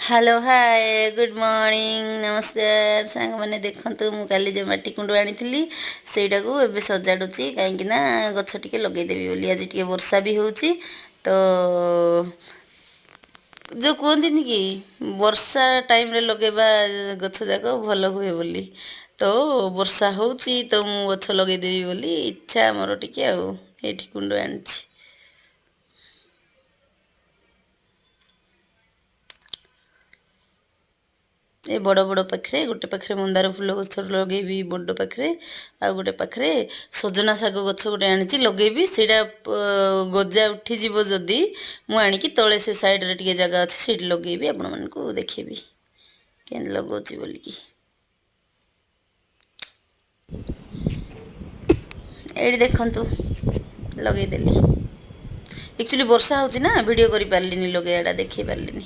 Hello hi good morning नमस्कार सांग मैंने देखंतु मु काली जो माटी कुंड आनी सेटा को एबे सजाडुची कहीं ना गछ टिके लगेदेवी बोली आज टिके वर्षा भी होची तो जो कहती कि वर्षा टाइम रे लगेबा गछ जाक भल हुए बोली तो वर्षा होची तो मु गछ लगेदेवी बोली इच्छा मोर टिके आ एठी कुंड आनी ए बड़ बड़ पाखे गोटे पाखे मंदार फूल गछ लगेबी बड़ पाखे आ गोटे पाखे सजना शाग गछ गोटे आनी लगेबी से गजा उठीज जदि मुझे तले से साइड टे जगह अच्छे से लगेबी आपण मानक देखेबी के लगौची बोलिकी ये देखंतु लगेदेली एक्चुअली वर्षा होची ना वीडियो करि पारलिनी लगेयाडा देखि पारलिनी।